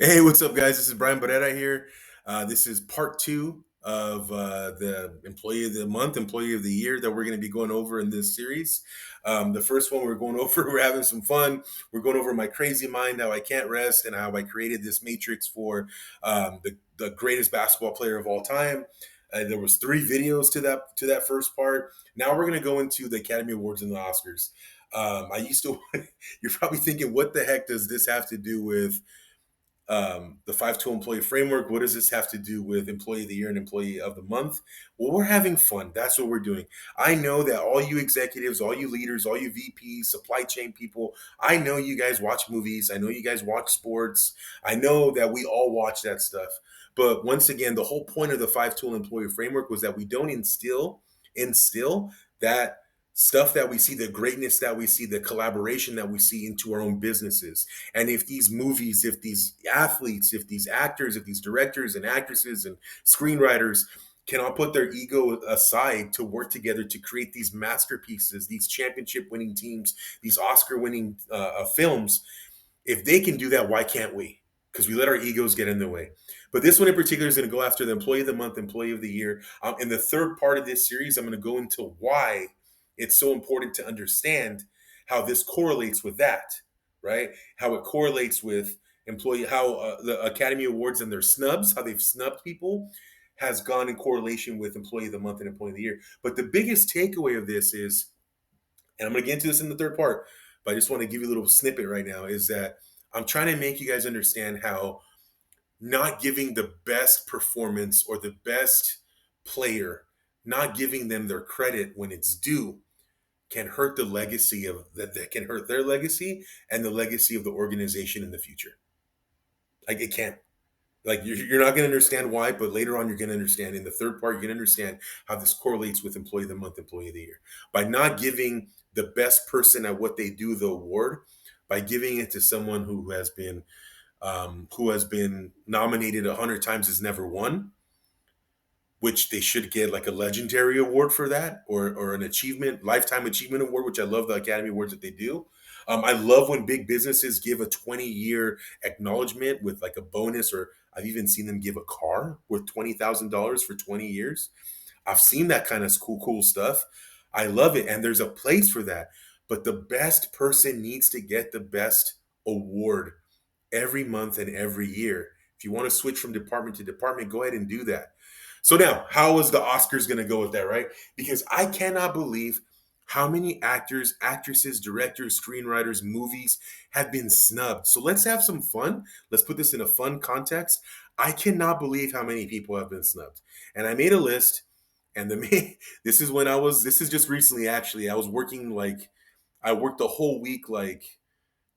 Hey, what's up, guys? This is Brian Barrera here. This is part two of the Employee of the Month, Employee of the Year that we're going to be going over in this series. The first one we're going over, we're having some fun. We're going over my crazy mind, how I can't rest, and how I created this matrix for the greatest basketball player of all time. There was three videos to that first part. Now we're going to go into the Academy Awards and the Oscars. I used to. You're probably thinking, what the heck does this have to do with the 5 tool employee framework? What does this have to do with employee of the year and employee of the month? Well, we're having fun. That's what we're doing. I know that all you executives, all you leaders, all you VPs, supply chain people, I know you guys watch movies. I know you guys watch sports. I know that we all watch that stuff. But once again, the whole point of the 5 tool employee framework was that we don't instill that stuff that we see, the greatness that we see, the collaboration that we see into our own businesses. And if these movies, if these athletes, if these actors, if these directors and actresses and screenwriters cannot put their ego aside to work together to create these masterpieces, these championship winning teams, these Oscar winning films, if they can do that, why can't we? Because we let our egos get in the way. But this one in particular is going to go after the employee of the month, employee of the year. In the third part of this series, I'm going to go into why it's so important to understand how this correlates with that, right? How it correlates with employee, how the Academy Awards and their snubs, how they've snubbed people, has gone in correlation with employee of the month and employee of the year. But the biggest takeaway of this is, and I'm going to get into this in the third part, but I just want to give you a little snippet right now, is that I'm trying to make you guys understand how not giving the best performance or the best player, not giving them their credit when it's due, can hurt the legacy of that can hurt their legacy and the legacy of the organization in the future. Like, it can. Like, you're not going to understand why, but later on you're going to understand. In the third part, you're going to understand how this correlates with employee of the month, employee of the year. By not giving the best person at what they do the award, by giving it to someone who has been nominated 100 times, has never won, which they should get like a legendary award for that, or an achievement, lifetime achievement award, which I love the Academy Awards that they do. I love when big businesses give a 20-year acknowledgement with like a bonus, or I've even seen them give a car worth $20,000 for 20 years. I've seen that kind of cool stuff. I love it. And there's a place for that. But the best person needs to get the best award every month and every year. If you want to switch from department to department, go ahead and do that. So now, how is the Oscars going to go with that, right? Because I cannot believe how many actors, actresses, directors, screenwriters, movies have been snubbed. So let's have some fun. Let's put this in a fun context. I cannot believe how many people have been snubbed. And I made a list, and this is just recently actually. I worked a whole week, like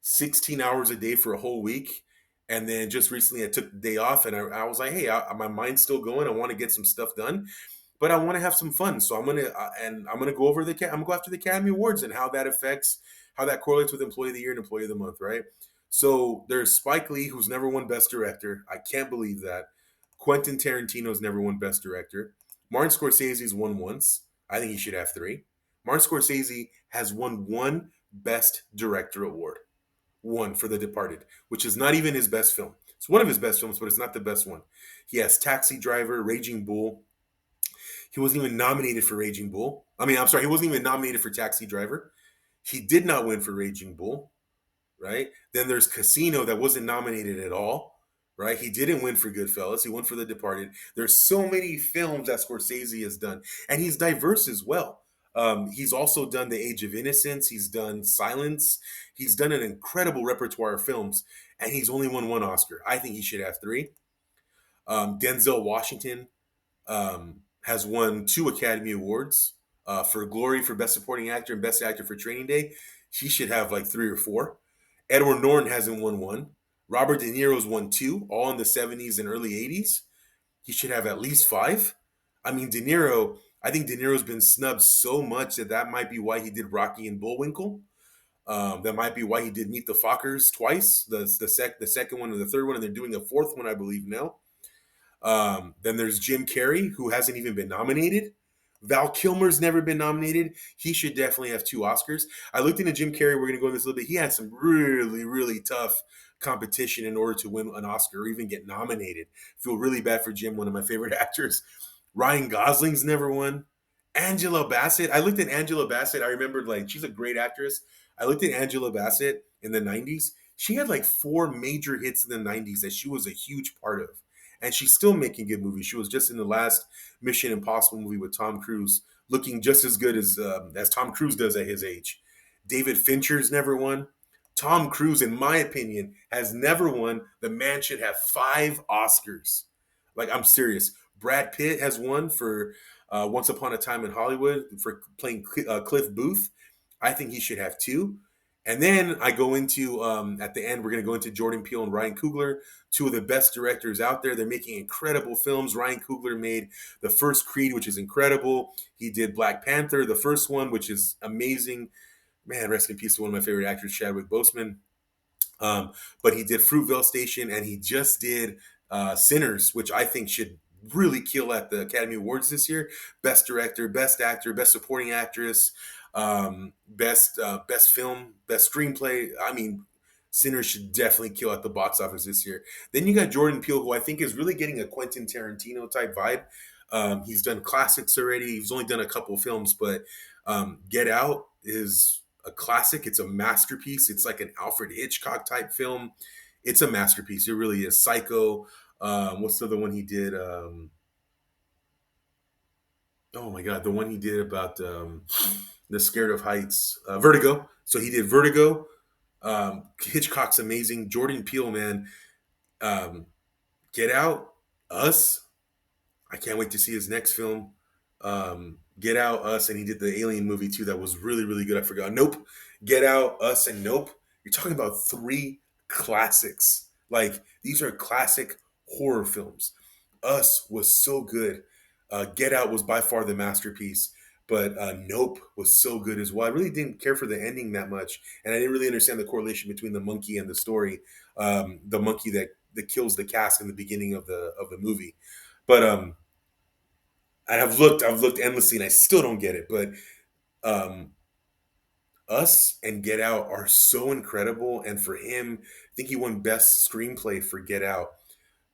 16 hours a day for a whole week. And then just recently I took the day off, and I was like, hey, my mind's still going. I want to get some stuff done, but I want to have some fun. So I'm going to go over I'm going to go after the Academy Awards and how that affects, how that correlates with employee of the year and employee of the month, right? So there's Spike Lee, who's never won best director. I can't believe that. Quentin Tarantino's never won best director. Martin Scorsese's won once. I think he should have three. Martin Scorsese has won one best director award, one for The Departed, which is not even his best film. It's one of his best films, but it's not the best one. He has Taxi Driver, Raging Bull. He wasn't even nominated for Raging Bull. I'm sorry, he wasn't even nominated for Taxi Driver. He did not win for Raging Bull, right? Then there's Casino, that wasn't nominated at all, right? He didn't win for Goodfellas. He won for The Departed. There's so many films that Scorsese has done, and he's diverse as well. He's also done The Age of Innocence. He's done Silence. He's done an incredible repertoire of films, and he's only won one Oscar. I think he should have three. Denzel Washington has won two Academy Awards, for Glory for Best Supporting Actor and Best Actor for Training Day. He should have like three or four. Edward Norton hasn't won one. Robert De Niro's won two, all in the 70s and early 80s. He should have at least five. I think De Niro's been snubbed so much that might be why he did Rocky and Bullwinkle. That might be why he did Meet the Fockers twice, the second one and the third one, and they're doing a fourth one, I believe, now. Then there's Jim Carrey, who hasn't even been nominated. Val Kilmer's never been nominated. He should definitely have two Oscars. I looked into Jim Carrey. We're going to go into this a little bit. He had some really, really tough competition in order to win an Oscar or even get nominated. Feel really bad for Jim, one of my favorite actors. Ryan Gosling's never won. Angela Bassett. I looked at Angela Bassett. I remembered like she's a great actress. I looked at Angela Bassett in the 90s. She had like four major hits in the 90s that she was a huge part of. And she's still making good movies. She was just in the last Mission Impossible movie with Tom Cruise, looking just as good as Tom Cruise does at his age. David Fincher's never won. Tom Cruise, in my opinion, has never won. The man should have five Oscars. Like, I'm serious. Brad Pitt has won for Once Upon a Time in Hollywood for playing Cliff Booth. I think he should have two. And then I go into, at the end, we're going to go into Jordan Peele and Ryan Coogler, two of the best directors out there. They're making incredible films. Ryan Coogler made the first Creed, which is incredible. He did Black Panther, the first one, which is amazing. Man, rest in peace to one of my favorite actors, Chadwick Boseman. Um, but he did Fruitvale Station, and he just did Sinners, which I think should really kill at the Academy Awards this year. Best director, best actor, best supporting actress, best film, best screenplay. I mean, Sinners should definitely kill at the box office this year. Then you got Jordan Peele, who I think is really getting a Quentin Tarantino type vibe. He's done classics already. He's only done a couple films, but Get Out is a classic. It's a masterpiece. It's like an Alfred Hitchcock type film. It's a masterpiece. It really is. Psycho. What's the other one he did? Oh my God, the one he did about the Scared of Heights, Vertigo. So he did Vertigo. Hitchcock's amazing. Jordan Peele, man. Um, Get Out, Us. I can't wait to see his next film. Get Out, Us, and he did the Alien movie too. That was really, really good. I forgot. Nope. Get Out, Us, and Nope. You're talking about three classics. Like these are classic horror films. Us was so good. Get Out was by far the masterpiece, but Nope was so good as well. I really didn't care for the ending that much, and I didn't really understand the correlation between the monkey and the story. The monkey that kills the cast in the beginning of the movie, but I've looked endlessly, and I still don't get it. But um, Us and Get Out are so incredible, and for him, I think he won Best Screenplay for Get Out.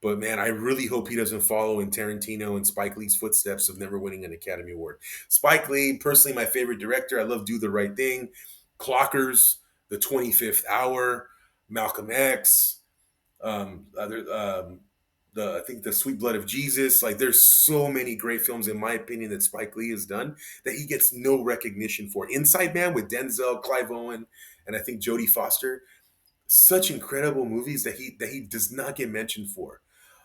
But man, I really hope he doesn't follow in Tarantino and Spike Lee's footsteps of never winning an Academy Award. Spike Lee, personally, my favorite director. I love Do the Right Thing, Clockers, The 25th Hour, Malcolm X, other the I think the Sweet Blood of Jesus. Like there's so many great films in my opinion that Spike Lee has done that he gets no recognition for. Inside Man with Denzel, Clive Owen, and I think Jodie Foster. Such incredible movies that he does not get mentioned for.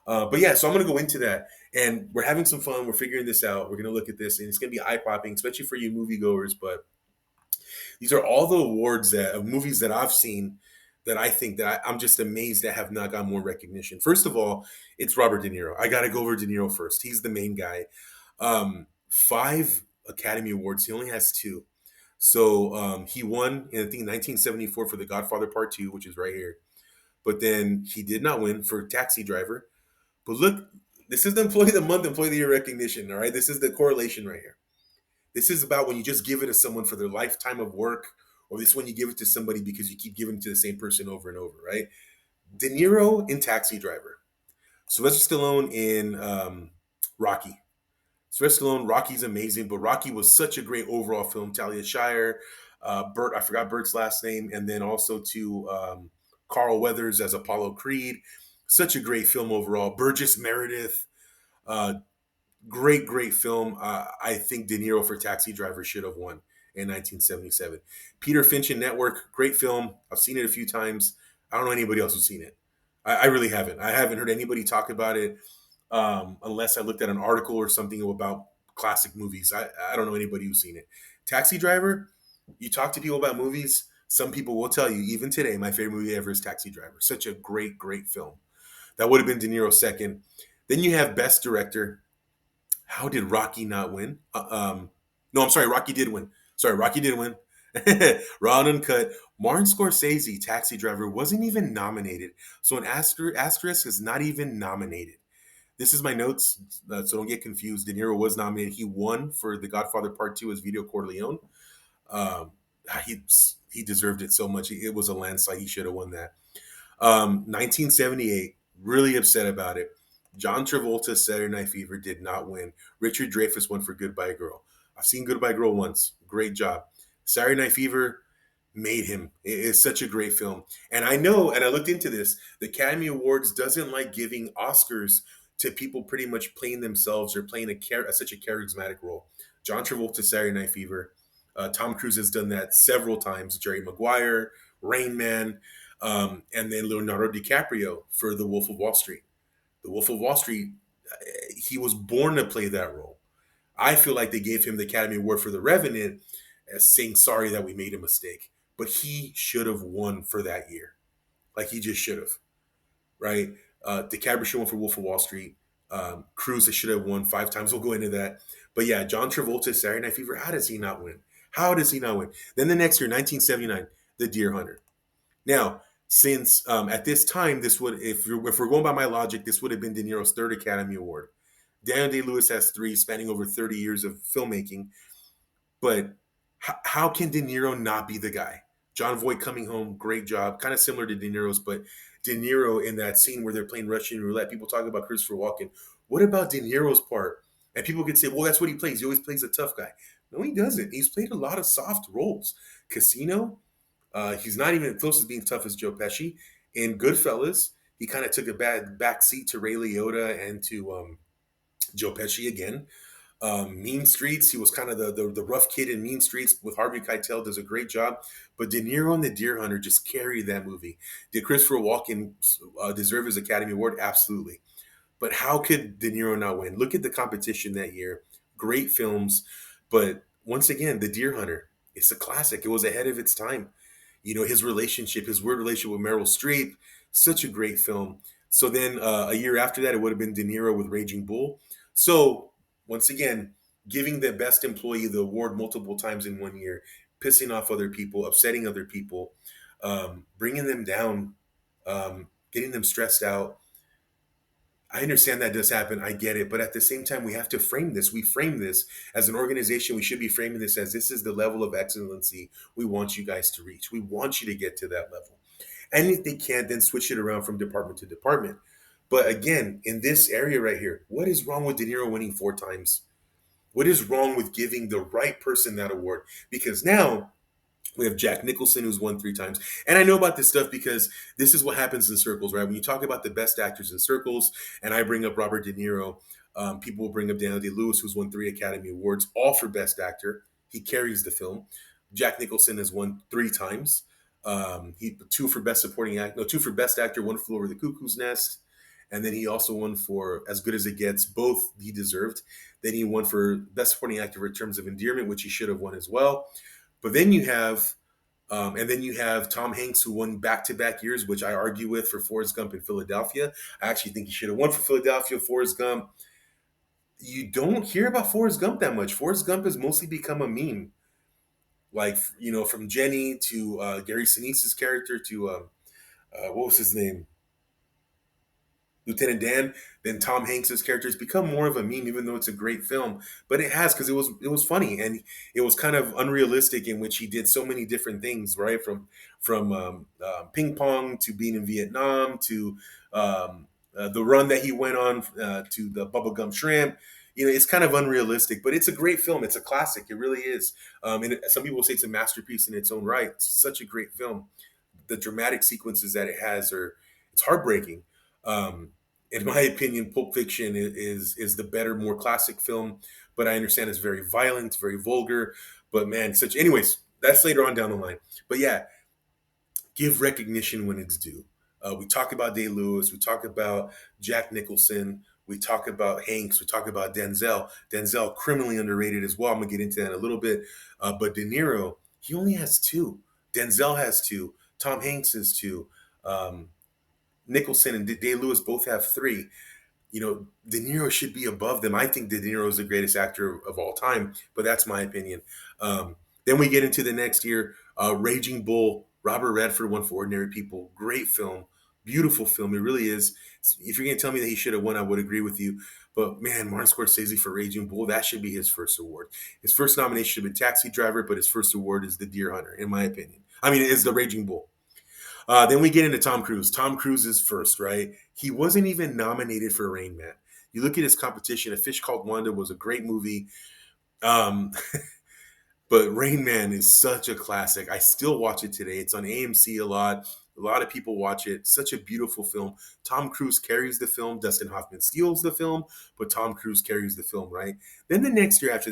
But yeah, so I'm gonna go into that, and we're having some fun. We're figuring this out. We're gonna look at this, and it's gonna be eye popping, especially for you moviegoers. But these are all the awards that of movies that I've seen that I think that I'm just amazed that have not got more recognition. First of all, it's Robert De Niro. I got to go over De Niro first. He's the main guy. Five Academy Awards. He only has two. So he won in I think 1974 for The Godfather Part Two, which is right here. But then he did not win for Taxi Driver. But look, this is the Employee of the Month, Employee of the Year recognition. All right, this is the correlation right here. This is about when you just give it to someone for their lifetime of work, or this when you give it to somebody because you keep giving it to the same person over and over, right? De Niro in Taxi Driver, Sylvester Stallone in Rocky. Sylvester Stallone, Rocky's amazing, but Rocky was such a great overall film. Talia Shire, Burt, I forgot Burt's last name, and then also to Carl Weathers as Apollo Creed. Such a great film overall. Burgess Meredith, uh, great film. I think De Niro for Taxi Driver should have won in 1977. Peter Finch and Network, great film. I've seen it a few times. I don't know anybody else who's seen it. I really haven't. I haven't heard anybody talk about it unless I looked at an article or something about classic movies. I don't know anybody who's seen it. Taxi Driver, you talk to people about movies, some people will tell you, even today, my favorite movie ever is Taxi Driver. Such a great film. That would have been De Niro second. Then you have Best Director. How did Rocky not win? No, I'm sorry, Rocky did win. Sorry, Rocky did win. Raw and Uncut. Martin Scorsese, Taxi Driver, wasn't even nominated. So an asterisk is not even nominated. This is my notes, so don't get confused. De Niro was nominated. He won for The Godfather Part 2 as Vito Corleone. Um, he deserved it so much. It was a landslide. He should have won that. 1978, really upset about it. John Travolta's Saturday Night Fever did not win. Richard Dreyfuss won for Goodbye Girl. I've seen Goodbye Girl once. Great job. Saturday Night Fever made him. It is such a great film. And I know, and I looked into this, the Academy Awards doesn't like giving Oscars to people pretty much playing themselves or playing such a charismatic role. John Travolta, Saturday Night Fever. Tom Cruise has done that several times. Jerry Maguire, Rain Man, and then Leonardo DiCaprio for The Wolf of Wall Street. The Wolf of Wall Street, he was born to play that role. I feel like they gave him the Academy Award for The Revenant as saying sorry that we made a mistake. But he should have won for that year. Like he just should have, right? DiCaprio should have won for Wolf of Wall Street. Cruise should have won 5 times. We'll go into that. But yeah, John Travolta, Saturday Night Fever. How does he not win? How does he not win? Then the next year, 1979, The Deer Hunter. Now, since at this time, this would, if we're going by my logic, this would have been De Niro's third Academy Award. Daniel Day Lewis has 3, spanning over 30 years of filmmaking. But how can De Niro not be the guy? John Voight coming home, great job. Kind of similar to De Niro's, but De Niro in that scene where they're playing Russian roulette, people talk about Christopher Walken. What about De Niro's part? And people could say, well, that's what he plays. He always plays a tough guy. No, he doesn't. He's played a lot of soft roles. Casino, he's not even close to being tough as Joe Pesci. In Goodfellas, he kind of took a bad back seat to Ray Liotta and to Joe Pesci again. Mean Streets, he was kind of the rough kid in Mean Streets with Harvey Keitel, does a great job. But De Niro and The Deer Hunter just carried that movie. Did Christopher Walken deserve his Academy Award? Absolutely. But how could De Niro not win? Look at the competition that year. Great films. But once again, The Deer Hunter, it's a classic. It was ahead of its time. You know, his relationship, his weird relationship with Meryl Streep, such a great film. So then a year after that, it would have been De Niro with Raging Bull. So once again, giving the best employee the award multiple times in one year, pissing off other people, upsetting other people, bringing them down, getting them stressed out. I understand that does happen. I get it. But at the same time, we have to frame this. We frame this as an organization. We should be framing this as this is the level of excellency we want you guys to reach. We want you to get to that level. And if they can't, then switch it around from department to department. But again, in this area right here, what is wrong with De Niro winning 4 times? What is wrong with giving the right person that award? Because now we have Jack Nicholson, who's won 3 times. And I know about this stuff because this is what happens in circles, right? When you talk about the best actors in circles, and I bring up Robert De Niro, people will bring up Daniel Day-Lewis, who's won 3 Academy Awards, all for Best Actor. He carries the film. Jack Nicholson has won 3 times. He 2 for Best Actor, 1 Flew Over the Cuckoo's Nest, and then he also won for As Good as It Gets. Both he deserved. Then he won for Best Supporting Actor for Terms of Endearment, which he should have won as well. But then you have, and then you have Tom Hanks, who won back-to-back years, which I argue with for Forrest Gump in Philadelphia. I actually think he should have won for Philadelphia. Forrest Gump. You don't hear about Forrest Gump that much. Forrest Gump has mostly become a meme, like from Jenny to Gary Sinise's character to what was his name, Lieutenant Dan, then Tom Hanks's character has become more of a meme, even though it's a great film. But it has because it was funny and it was kind of unrealistic in which he did so many different things, right? From ping pong to being in Vietnam to the run that he went on to the bubblegum shrimp. It's kind of unrealistic, but it's a great film. It's a classic. It really is. And some people say it's a masterpiece in its own right. It's such a great film. The dramatic sequences that it has it's heartbreaking. In my opinion, Pulp Fiction is the better, more classic film, but I understand it's very violent, very vulgar. But man, anyways, that's later on down the line. But yeah, give recognition when it's due. We talk about Day Lewis, we talk about Jack Nicholson, we talk about Hanks, we talk about Denzel. Denzel, criminally underrated as well. I'm gonna get into that in a little bit. But De Niro, he only has 2. Denzel has 2. Tom Hanks has 2. Nicholson and Day Lewis both have 3. De Niro should be above them. I think De Niro is the greatest actor of all time, but that's my opinion. Then we get into the next year, Raging Bull. Robert Redford won for Ordinary People. Great film, beautiful film. It really is. If you're going to tell me that he should have won, I would agree with you. But man, Martin Scorsese for Raging Bull, that should be his first award. His first nomination should have been Taxi Driver, but his first award is The Deer Hunter, in my opinion. I mean, it's The Raging Bull. Then we get into Tom Cruise. Tom Cruise is first, right? He wasn't even nominated for Rain Man. You look at his competition. A Fish Called Wanda was a great movie. Um, but Rain Man is such a classic. I still watch it today. It's on AMC a lot. A lot of people watch it. Such a beautiful film. Tom Cruise carries the film. Dustin Hoffman steals the film, but Tom Cruise carries the film, right? Then the next year after that,